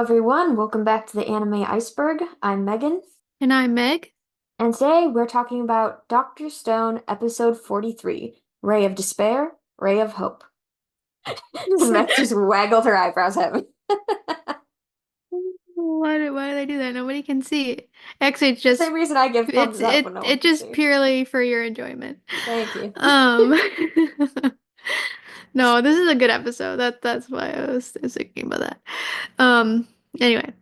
everyone, welcome back to the Anime Iceberg. I'm Megan, And I'm Meg. and today we're talking about Dr. Stone, episode 43, Ray of Despair, Ray of Hope. Meg just waggled her eyebrows at me. Why did I do that? Nobody can see it. Actually, it's The same just reason I give thumbs it's up when it no one it can just see. purely for your enjoyment. Thank you. Um No, this is a good episode. That's why I was thinking about that. Um anyway.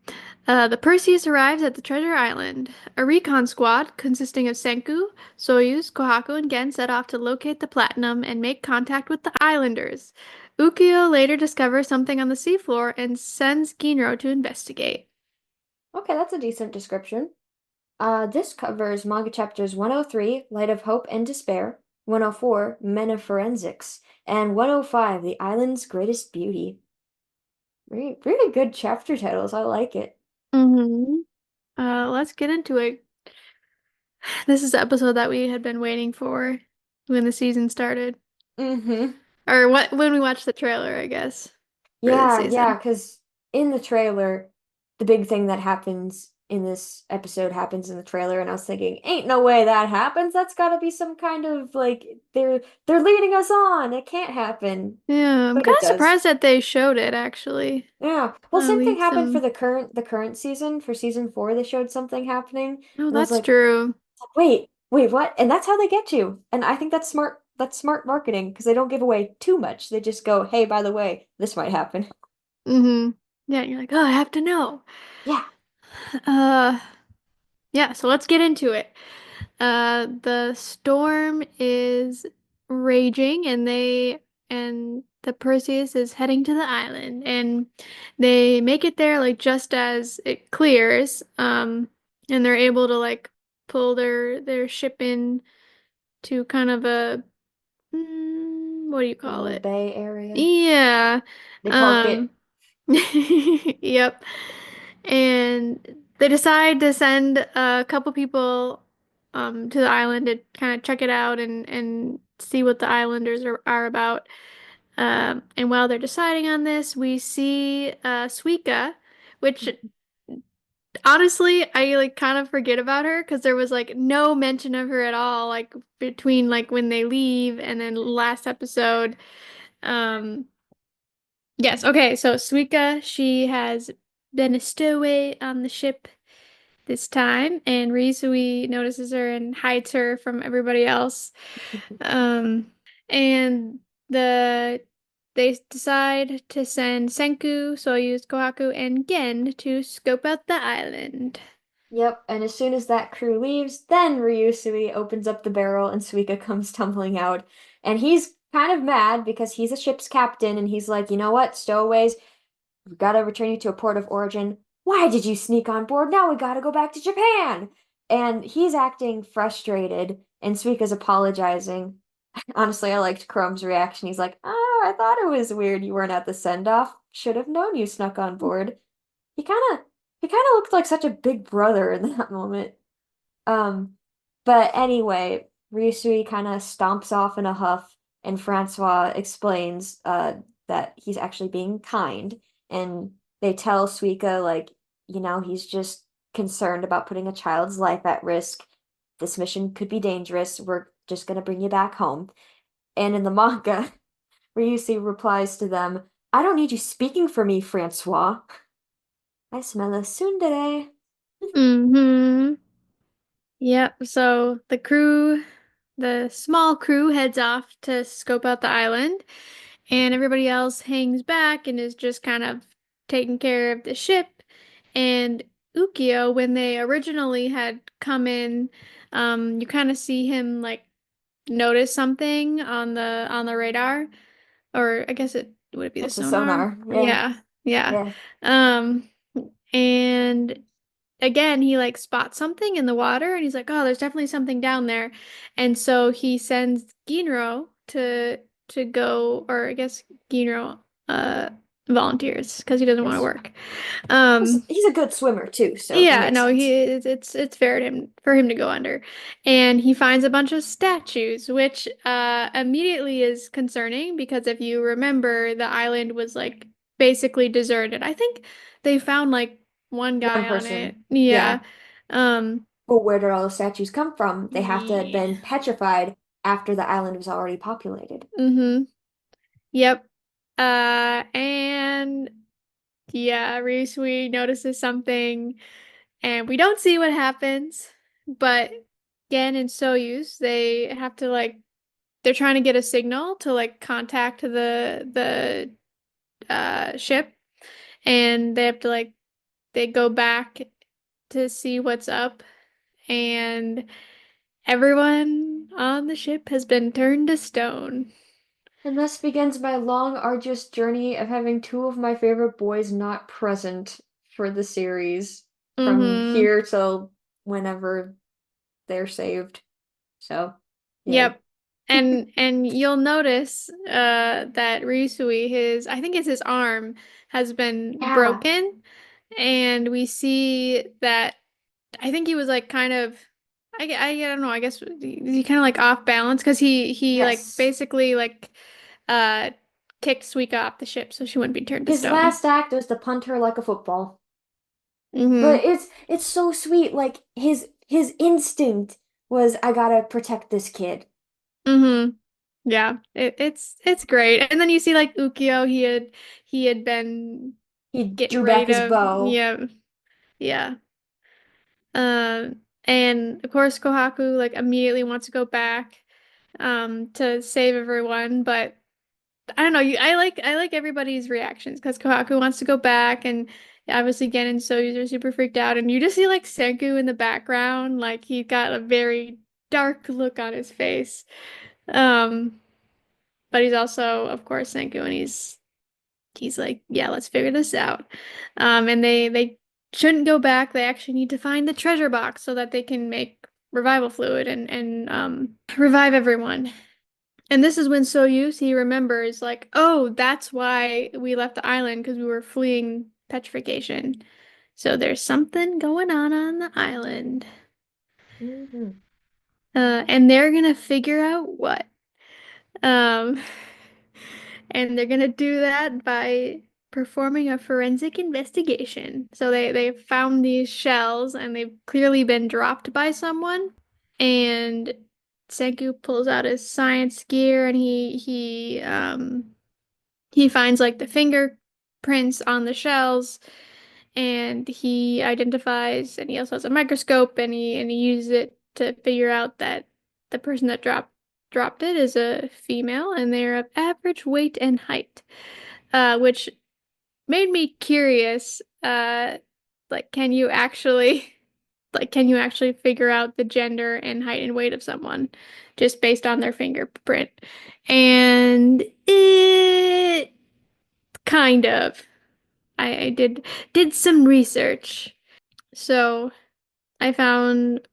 The Perseus arrives at the treasure island. A recon squad consisting of Senku, Soyuz, Kohaku, and Gen set off to locate the platinum and make contact with the islanders. Ukyo later discovers something on the seafloor and sends Ginro to investigate. Okay, that's a decent description. This covers manga chapters 103, Light of Hope and Despair, 104, Men of Forensics, and 105, The Island's Greatest Beauty. Really good chapter titles. I like it. Mm-hmm. Let's get into it. This is the episode that we had been waiting for when the season started. Mm-hmm. Or what when we watched the trailer, I guess, for the Yeah, season. because in the trailer, the big thing that happens in this episode happens in the trailer, and I was thinking, ain't no way that happens. That's gotta be some kind of like they're leading us on. It can't happen. Yeah, I'm But kind it of does. surprised that they showed it actually. Yeah. Well, same thing Leave happened for some. the current season. For season 4, they showed something happening, Oh, and I was that's like, true. wait, what? And that's how they get you. And I think that's smart. That's smart marketing because they don't give away too much. They just go, hey, by the way, this might happen. Mm-hmm. Yeah, you're like, oh, I have to know. Yeah. Uh, yeah, so let's get into it. The storm is raging and the Perseus is heading to the island and they make it there like just as it clears. And they're able to like pull their ship in to kind of a what do you A call little it? bay area. Yeah. They park Um, it. yep. And they decide to send a couple people to the island to kind of check it out and see what the islanders are about. And while they're deciding on this, we see Suika, which honestly I like kind of forget about her because there was like no mention of her at all, like between like when they leave and then last episode. Um, Yes, okay, so Suika, she has been a stowaway on the ship this time, and Rizui notices her and hides her from everybody else. Um, and the they decide to send Senku, Soyuz, Kohaku, and Gen to scope out the island. Yep, and as soon as that crew leaves, then Ryusui opens up the barrel and Suika comes tumbling out. And he's kind of mad because he's a ship's captain and he's like, you know what, stowaways, we gotta return you to a port of origin. Why did you sneak on board? Now we gotta go back to Japan. And he's acting frustrated, and Suika's apologizing. Honestly, I liked Chrome's reaction. He's like, oh, I thought it was weird you weren't at the send-off. Should have known you snuck on board. He kind of he kind of looked like such a big brother in that moment. Um, but anyway, Ryusui kind of stomps off in a huff, and Francois explains that he's actually being kind, and they tell Suika like, he's just concerned about putting a child's life at risk. This mission could be dangerous. We're just gonna bring you back home. And in the manga, Ryusui replies to them, I don't need you speaking for me, Francois. I smell a tsundere. Mm-hmm. Yep, so the small crew heads off to scope out the island, and everybody else hangs back and is just kind of taking care of the ship. And Ukyo, when they originally had come in, you kind of see him like notice something on the radar, or I guess it would it be the It's a sonar? sonar. Yeah. Yeah, yeah. Yeah. Um, and again, he like spots something in the water and he's like, "Oh, there's definitely something down there." And so he sends Ginro to go, or I guess Ginro volunteers because he doesn't want to Yes. work. Um He's a good swimmer too, so it yeah, makes no, sense. it's fair to him for him to go under. And he finds a bunch of statues, which immediately is concerning because if you remember, the island was like basically deserted. I think they found like one One guy on it. person. Yeah. Yeah. Um, But where did all the statues come from? They have to have yeah. been petrified after the island was already populated. Mm-hmm. Yep. And yeah, Ryusui notices something and we don't see what happens, but Gen and Soyuz, they have to like they're trying to get a signal to like contact the ship and they have to like they go back to see what's up and everyone on the ship has been turned to stone. And thus begins my long, arduous journey of having two of my favorite boys not present for the series from Mm-hmm. here till whenever they're saved. So, yay. Yep. And you'll notice that Ryusui, his I think it's his arm, has been Yeah. broken. And we see that I think he was like kind of I don't know, I guess he kind of like off balance because he like Yes. basically like uh kicked Suika off the ship so she wouldn't be turned to His stone. last act was to punt her like a football. But Mm-hmm. it's so sweet. Like his instinct was I gotta protect this kid. Mm-hmm. Yeah. It's great. And then you see like Ukyo, he had been He getting drew ready back his to bow. yeah. Yeah. And of course Kohaku like immediately wants to go back to save everyone, but I don't know, I like everybody's reactions because Kohaku wants to go back and obviously Gen and Soyuz are super freaked out and you just see like Senku in the background, like he got a very dark look on his face. Um, but he's also, of course, Senku and he's like, yeah, let's figure this out. And they shouldn't go back. They actually need to find the treasure box so that they can make revival fluid and revive everyone. And this is when Soyuz he remembers like, oh, that's why we left the island because we were fleeing petrification. So there's something going on the island. Mhm. And they're gonna figure out what. Um, and they're gonna do that by performing a forensic investigation. So they found these shells and they've clearly been dropped by someone. And Senku pulls out his science gear and he finds like the fingerprints on the shells and he identifies and he also has a microscope and he uses it to figure out that the person that dropped it is a female and they're of average weight and height. Which made me curious, like can you actually figure out the gender and height and weight of someone just based on their fingerprint? And it kind of. I did some research. So I found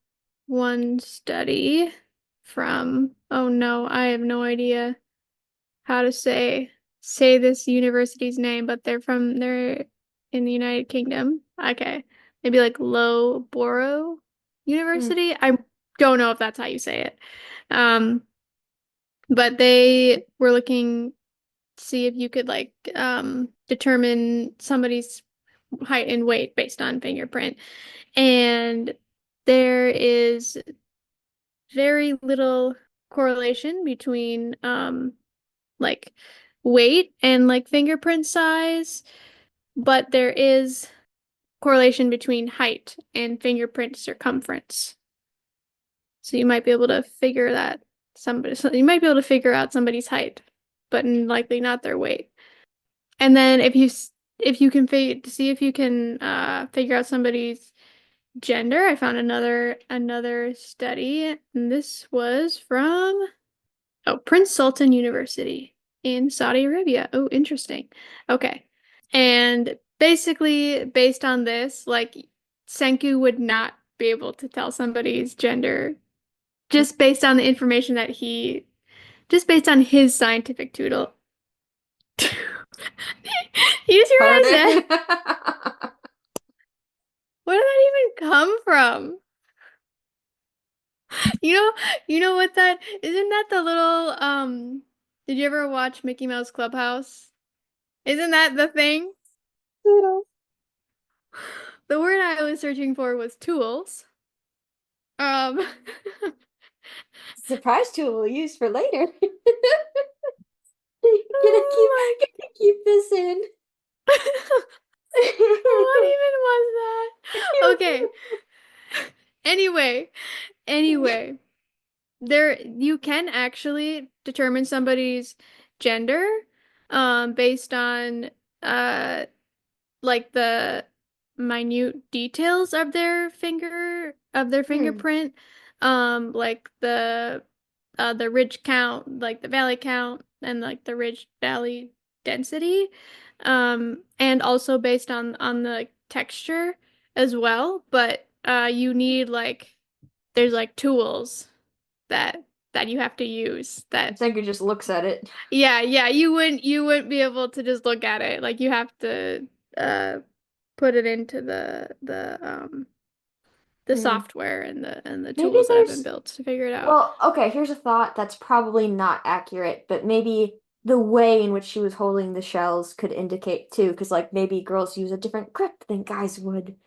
one study from, oh no, I have no idea how to say this university's name, but they're in the United Kingdom. Okay. Maybe like Loughborough Mm. University. I don't know if that's how you say it. Um, but they were looking to see if you could like determine somebody's height and weight based on fingerprint. And there is very little correlation between like weight and like fingerprint size, but there is correlation between height and fingerprint circumference. So you might be able to figure that somebody so you might be able to figure out somebody's height, but likely not their weight. And then if you can figure to see if you can figure out somebody's gender, I found another study, and this was from Prince Sultan University in Saudi Arabia. Oh, interesting. Okay. And basically, based on this, like Senku would not be able to tell somebody's gender just based on the information that just based on his scientific toodle. You see what I said? Pardon? Where did that even come from? You know, you know what that isn't that the little did you ever watch Mickey Mouse Clubhouse? Isn't that the thing? Toodles. The word I was searching for was tools. Um, Surprise tool we'll use for later. oh Gonna keep this in. my, what even was that? Okay. Anyway, anyway, there you can actually determine somebody's gender based on uh like the minute details of their Hmm. fingerprint, like the ridge count, like the valley count, and like the ridge valley density, and also based on the texture as well. But you need like there's like tools that you have to use that. Senku just looks at it. Yeah, yeah, you wouldn't be able to just look at it. Like you have to uh put it into the Hmm. software and the Maybe tools that have been there's, built to figure it out. well, okay, here's a thought that's probably not accurate, but maybe the way in which she was holding the shells could indicate too, because like maybe girls use a different grip than guys would,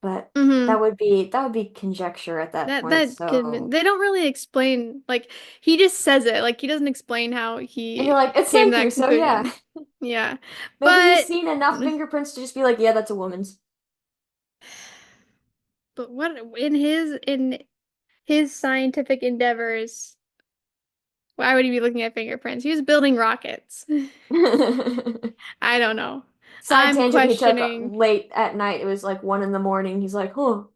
but Mm-hmm. that would be conjecture at that point, That can so they don't really explain like he just says it like he doesn't explain how and you're he like, it's came to Senku, that so yeah. conclusion. Yeah. Maybe he's But seen enough fingerprints to just be like, yeah, that's a woman's. what in his scientific endeavors, why would he be looking at fingerprints? He was building rockets. I don't know. Side I'm tangent he took questioning. late at night. It was like 1 in the morning. He's like, "Oh,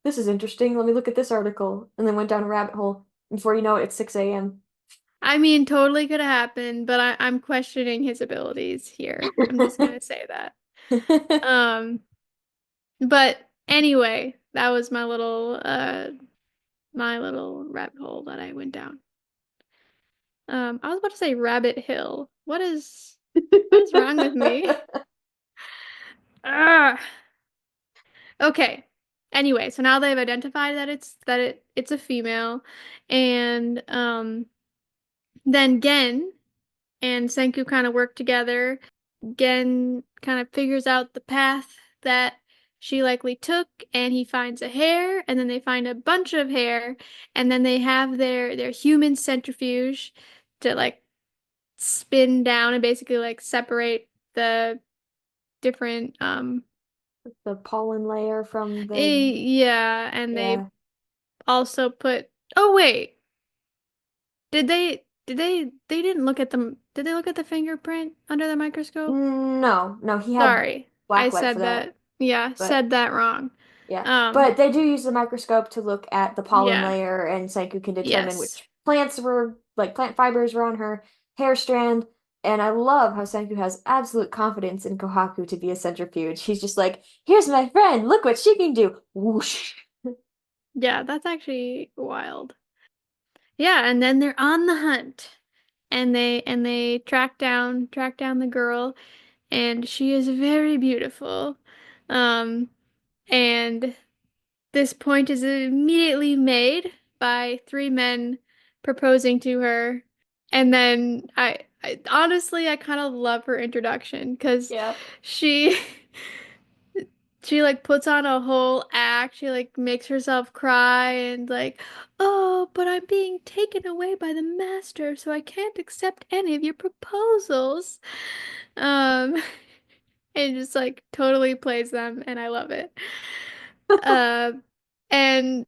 this is interesting. Let me look at this article." And then went down a rabbit hole. Before you know it, it's 6 a.m. I mean, totally could have happened, but I'm questioning his abilities here. I'm just gonna say that. Um, but anyway, that was my little rabbit hole that I went down. I was about to say Rabbit Hill. What is wrong with me? Ah. Okay. Anyway, so now they've identified that it's a female, and then Gen and Senku kind of work together. Gen kind of figures out the path that she likely took, and he finds a hair, and then they find a bunch of hair, and then they have their human centrifuge to like spin down and basically like separate the different The pollen layer from the, yeah, and they yeah. also put oh wait, they didn't look at them, did they look at the fingerprint under the microscope? No, no, he had Sorry, I black light for said that. that. Yeah, But said that wrong. yeah, Um, but they do use the microscope to look at the pollen yeah, layer, and Senku can determine yes. which plants were, like plant fibers were on her hair strand. And I love how Senku has absolute confidence in Kohaku to be a centrifuge. He's just like, here's my friend, look what she can do. Whoosh. Yeah, that's actually wild. Yeah, and then they're on the hunt. And they track down the girl, and she is very beautiful. Um, and this point is immediately made by three men proposing to her. And then I honestly I kind of love her introduction because Yeah. she she like puts on a whole act. She like makes herself cry and like, "Oh, but I'm being taken away by the master, so I can't accept any of your proposals." Um, and just like totally plays them, and I love it. Uh, and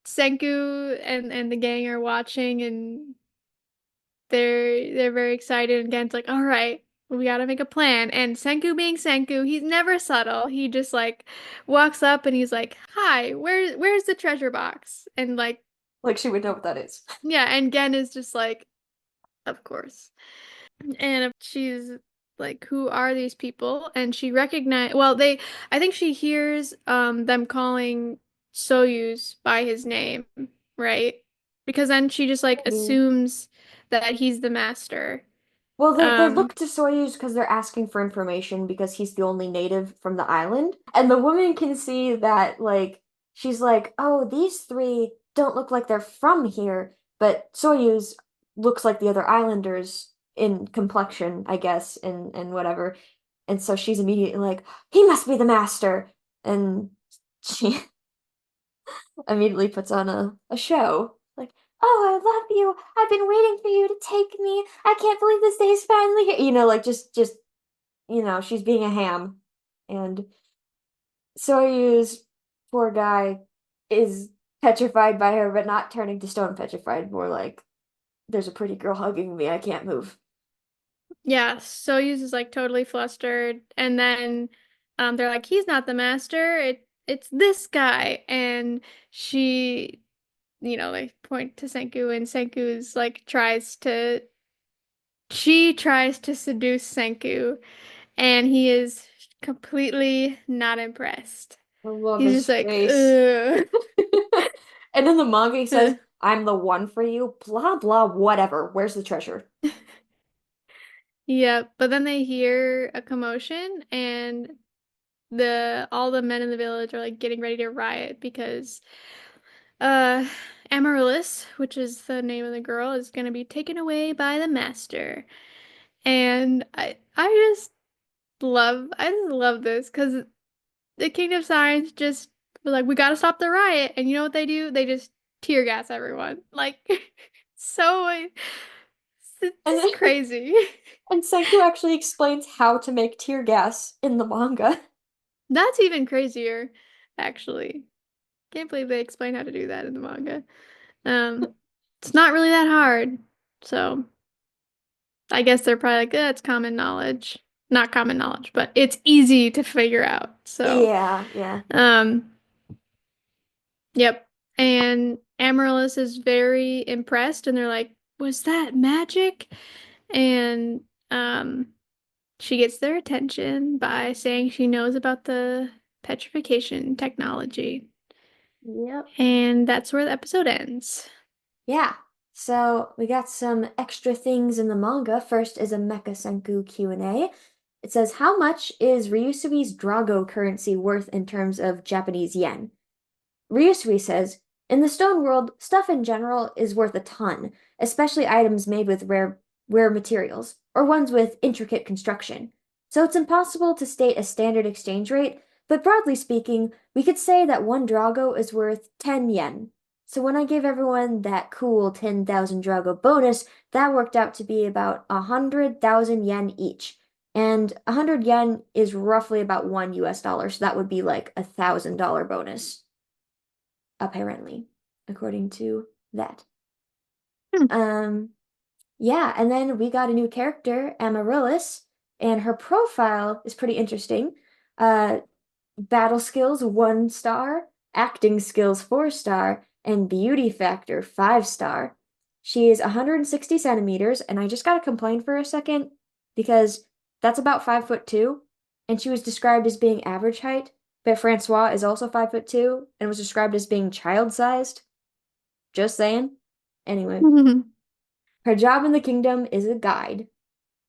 Senku and the gang are watching, and they're very excited. And Gen's like, "All right, we gotta make a plan." And Senku being Senku, he's never subtle. He just like walks up and he's like, "Hi, where's the treasure box?" And like, Like she would know what that is. yeah, and Gen is just like, "Of course." And she's like, "Who are these people?" And she recognize well, I think she hears them calling Soyuz by his name, right? Because then she just like Maybe. assumes that he's the master. Well, they Um, look to Soyuz because they're asking for information because he's the only native from the island. And the woman can see that, like, she's like, oh, these three don't look like they're from here, but Soyuz looks like the other islanders in complexion, I guess, and whatever. And so she's immediately like, he must be the master. And she immediately puts on a show. Like, oh, I love you. I've been waiting for you to take me. I can't believe this day is finally here. Like just, she's being a ham. And Soyuz, poor guy, is petrified by her, but not turning to stone petrified, more like, there's a pretty girl hugging me. I can't move. Yeah, Soyuz is like totally flustered, and then they're like, he's not the master, it's this guy. And she, they point to Senku, and Senku's like she tries to seduce Senku, and he is completely not impressed. I love He's his just like, face. ugh. And in the manga, he says, I'm the one for you, blah, blah, whatever. Where's the treasure? Yeah, but then they hear a commotion, and the all the men in the village are like getting ready to riot because uh Amaryllis, which is the name of the girl, is gonna be taken away by the master. And I just love this because the King of Science just were like, we gotta stop the riot. And you know what they do? They just tear gas everyone. Like, so it's And just crazy. and Senku actually explains how to make tear gas in the manga. That's even crazier, actually. Can't believe they explain how to do that in the manga. Um, it's not really that hard. So I guess they're probably like, it's common knowledge. Not common knowledge, but it's easy to figure out. So, Yeah, yeah. um, yep. And Amaryllis is very impressed, and they're like, was that magic? And she gets their attention by saying she knows about the petrification technology. Yep. And that's where the episode ends. Yeah. So we got some extra things in the manga. First is a Mecha Senku Q&A. It says, how much is Ryusui's Drago currency worth in terms of Japanese yen? Ryusui says, in the stone world, stuff in general is worth a ton, especially items made with rare materials, or ones with intricate construction. So it's impossible to state a standard exchange rate, but broadly speaking, we could say that one Drago is worth 10 yen. So when I gave everyone that cool 10,000 Drago bonus, that worked out to be about 100,000 yen each. And 100 yen is roughly about $1, so that would be like $1,000 bonus apparently, according to that. Hmm. Um, yeah, and then we got a new character, Amaryllis, and her profile is pretty interesting. Uh, battle skills 1 star, acting skills 4 star, and beauty factor 5 star. She is 160 centimeters, and I just gotta complain for a second because that's about 5'2", and she was described as being average height, but Francois is also 5'2" and was described as being child-sized. Just saying. Anyway, her job in the kingdom is a guide.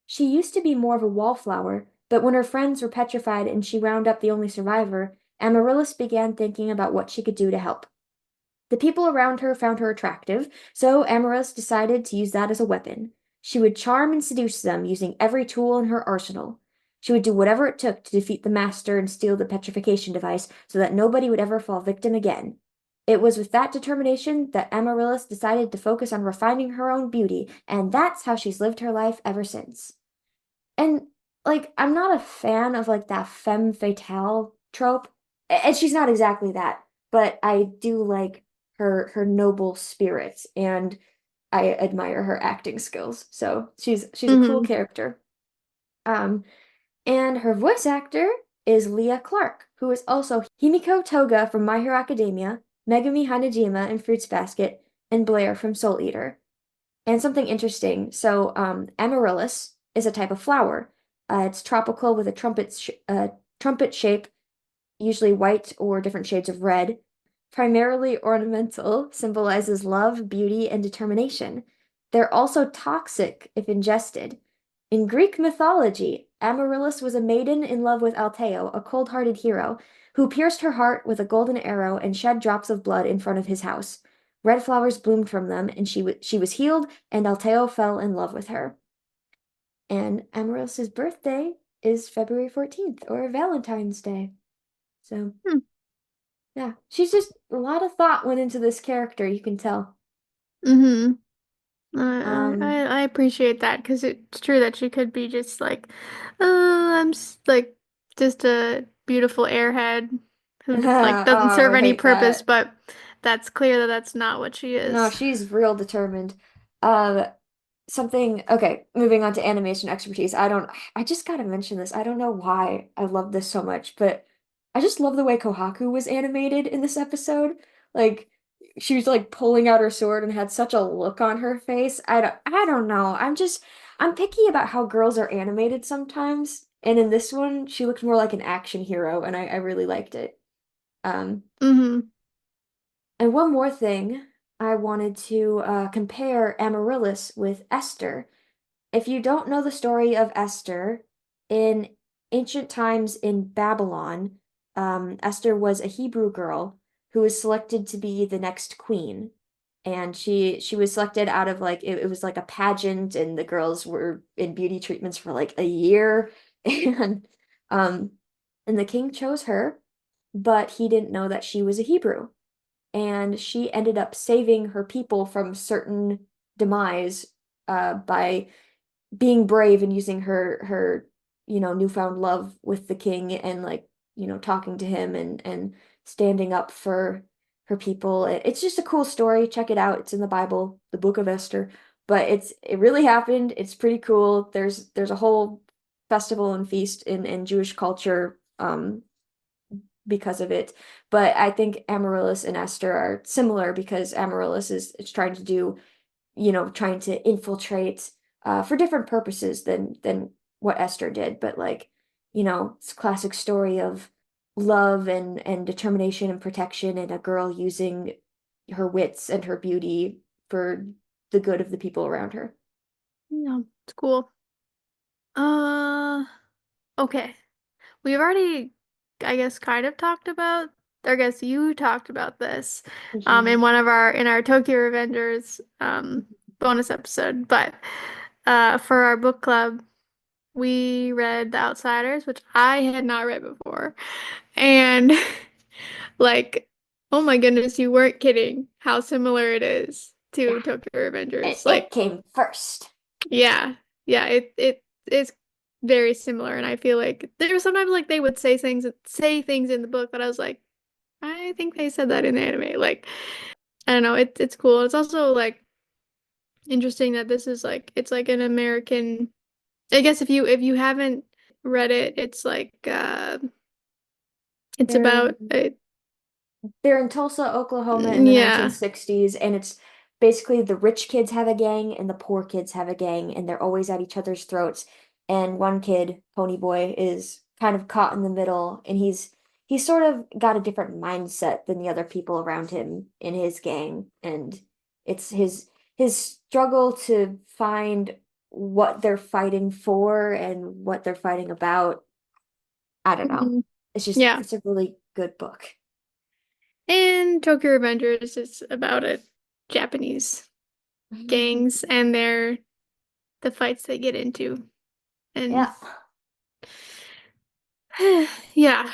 She used to be more of a wallflower, but when her friends were petrified and she wound up the only survivor, Amaryllis began thinking about what she could do to help. The people around her found her attractive, so Amaryllis decided to use that as a weapon. She would charm and seduce them using every tool in her arsenal. She would do whatever it took to defeat the master and steal the petrification device so that nobody would ever fall victim again. It was with that determination that Amaryllis decided to focus on refining her own beauty, and that's how she's lived her life ever since. And like, I'm not a fan of like that femme fatale trope, and she's not exactly that, but I do like her noble spirits, and I admire her acting skills. So she's a cool Hmm. character. Um, and her voice actor is Leah Clark, who is also Himiko Toga from My Hero Academia, Megumi Hanajima in Fruits Basket, and Blair from Soul Eater. And something interesting, so amaryllis is a type of flower. It's tropical with a trumpet shape, usually white or different shades of red. Primarily ornamental, symbolizes love, beauty, and determination. They're also toxic if ingested. In Greek mythology, Amaryllis was a maiden in love with Alteo, a cold-hearted hero, who pierced her heart with a golden arrow and shed drops of blood in front of his house. Red flowers bloomed from them, and she was healed, and Alteo fell in love with her. And Amaryllis's birthday is February 14th or Valentine's Day. So, Hmm. yeah, she's just a lot of thought went into this character, you can tell. Mm-hmm. Um, I appreciate that because it's true that she could be just like, like just a beautiful airhead who like doesn't oh, serve I any hate purpose, that. but that's clear that that's not what she No, is. she's real determined. Um, okay, moving on to animation expertise. I just gotta mention this. I don't know why I love this so much, but I just love the way Kohaku was animated in this episode. Like, she was like pulling out her sword and had such a look on her face. I don't know. I'm picky about how girls are animated sometimes. And in this one, she looked more like an action hero, and I really liked it. Um, Mm-hmm. and one more thing, I wanted to compare Amaryllis with Esther. If you don't know the story of Esther, in ancient times in Babylon, Esther was a Hebrew girl who was selected to be the next queen. And she was selected out of like it was like a pageant, and the girls were in beauty treatments for like a year. And um and the king chose her, but he didn't know that she was a Hebrew, and she ended up saving her people from certain demise by being brave and using her newfound love with the king, and like talking to him and standing up for her people. It's just a cool story. Check it out. It's in the Bible, the Book of Esther. But it really happened. It's pretty cool. There's a whole festival and feast in Jewish culture because of it. But I think Amaryllis and Esther are similar because Amaryllis is trying to do, trying to infiltrate for different purposes than what Esther did. But like, it's a classic story of love and determination and protection, and a girl using her wits and her beauty for the good of the people around her. Yeah, it's cool. Uh, okay. We've already, I guess, kind of talked about, or I guess you talked about this, in one of in our Tokyo Revengers, bonus episode. But, for our book club, we read The Outsiders, which I had not read before. And, like, oh my goodness, you weren't kidding how similar it is to Yeah, Tokyo it, Revengers. it Like, came first. yeah, yeah, it is very similar, and I feel like there were sometimes like they would say things in the book that I was like, I think they said that in the anime. Like, I don't know, it's cool. It's also like interesting that this is like it's like an American. I guess if you haven't read it, it's like it's They're about They're in Tulsa, Oklahoma in the yeah. 1960s, and it's basically the rich kids have a gang and the poor kids have a gang, and they're always at each other's throats. And one kid, Pony Boy, is kind of caught in the middle, and he's sort of got a different mindset than the other people around him in his gang, and it's his struggle to find what they're fighting for and what they're fighting about. I don't know. Mhm. Yeah. It's a really good book. And Tokyo Revengers is about it. Japanese gangs and the fights they get into. And Yeah. yeah.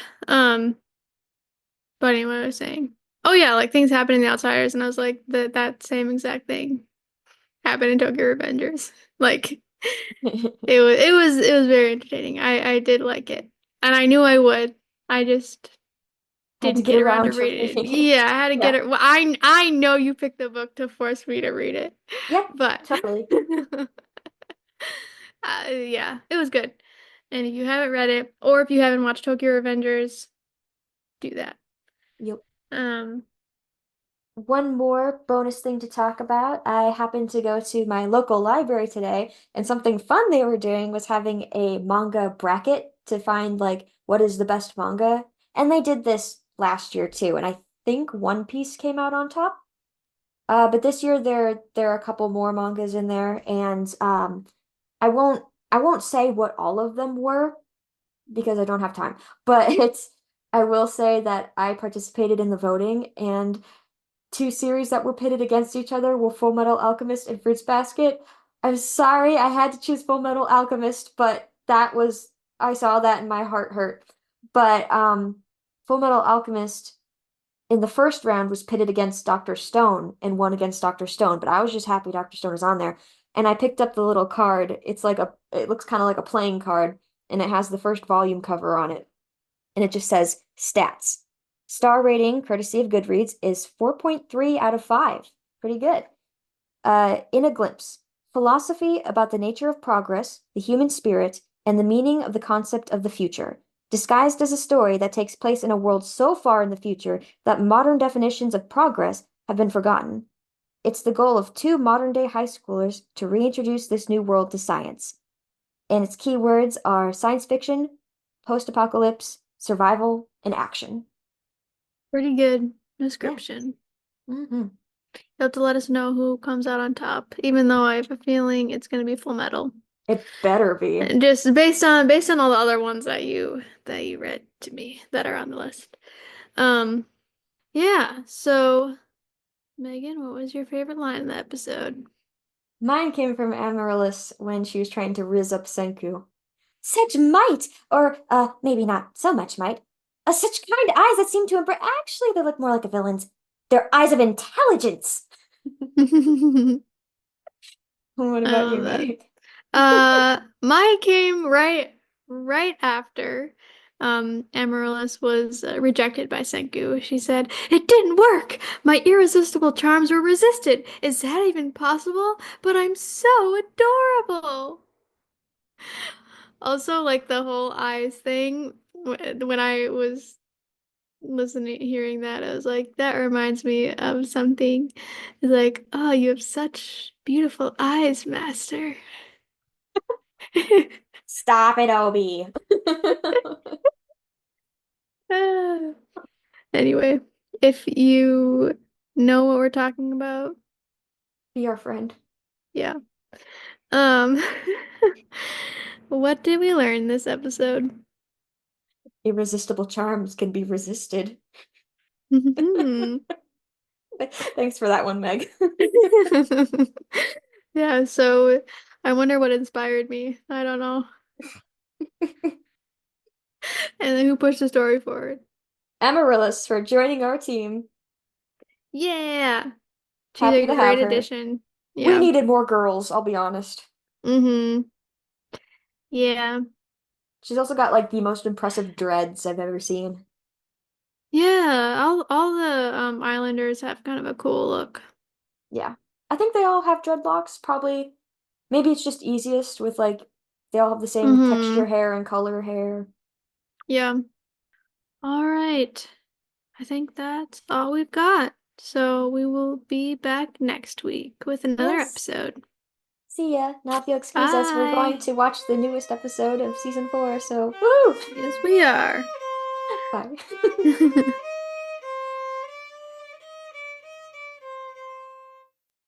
But anyway, I was saying. Oh yeah, like things happen in The Outsiders, and I was like, that same exact thing happened in Tokyo Revengers. Like it was very entertaining. I did like it. And I knew I would. I just Had to didn't get get around around to to reading it. reading it. Yeah, I had to get Yeah. it. Well, I know you picked the book to force me to read it. Yeah, But totally. yeah, it was good. And if you haven't read it, or if you haven't watched Tokyo Revengers, do that. Yep. Um, One more bonus thing to talk about. I happened to go to my local library today, and something fun they were doing was having a manga bracket to find like what is the best manga. And they did this last year too, and I think One Piece came out on top. But this year there are a couple more mangas in there, and I won't I won't say what all of them were because I don't have time. But I will say that I participated in the voting, and two series that were pitted against each other were Full Metal Alchemist and Fruits Basket. I'm sorry I had to choose Full Metal Alchemist, but that was I saw that and my heart hurt. But Full Metal Alchemist in the first round was pitted against Dr. Stone and won against Dr. Stone, but I was just happy Dr. Stone was on there. And I picked up the little card. It looks kind of like a playing card, and it has the first volume cover on it. And it just says stats. Star rating, courtesy of Goodreads, is 4.3 out of 5. Pretty good. In a glimpse, philosophy about the nature of progress, the human spirit, and the meaning of the concept of the future, disguised as a story that takes place in a world so far in the future that modern definitions of progress have been forgotten. It's the goal of two modern-day high schoolers to reintroduce this new world to science. And its keywords are science fiction, post-apocalypse, survival, and action. Pretty good Yeah. description. Hmm. You'll have to let us know who comes out on top, even though I have a feeling it's going to be Full Metal. It better be. And just based on all the other ones that you read to me that are on the list. Um, yeah. So, Megan, what was your favorite line in the episode? Mine came from Amaryllis when she was trying to riz up Senku. Such might, or maybe not so much might. Such kind eyes that seem to embrace. Actually, they look more like a villain's. They're eyes of intelligence. What I about you, love that. Meg? Mine came right after Amaryllis was rejected by Senku. She said, "It didn't work. My irresistible charms were resisted. Is that even possible? But I'm so adorable." Also, like the whole eyes thing, when I was listening, hearing that, I was like, that reminds me of something. It's like, oh, you have such beautiful eyes, master. Stop it, Obi. Ah. Anyway, if you know what we're talking about, Be our friend. yeah. Um, what did we learn this episode? Irresistible charms can be resisted. Thanks for that one, Meg. Yeah, so I wonder what inspired me. I don't know. And then who pushed the story forward? Amaryllis for joining our team. Yeah, she's Happy a to great have her. addition. We Yeah. needed more girls, I'll be honest. Mm-hmm. Yeah. She's also got like the most impressive dreads I've ever seen. Yeah, all the Islanders have kind of a cool look. Yeah. I think they all have dreadlocks, probably. Maybe it's just easiest with like they all have the same texture Mm-hmm. hair and color hair. Yeah. All right. I think that's all we've got. So we will be back next week with another Yes. episode. See ya. Now, if you'll excuse us, we're going Bye. to watch the newest episode of season 4, so woo! Yes, we are. Bye.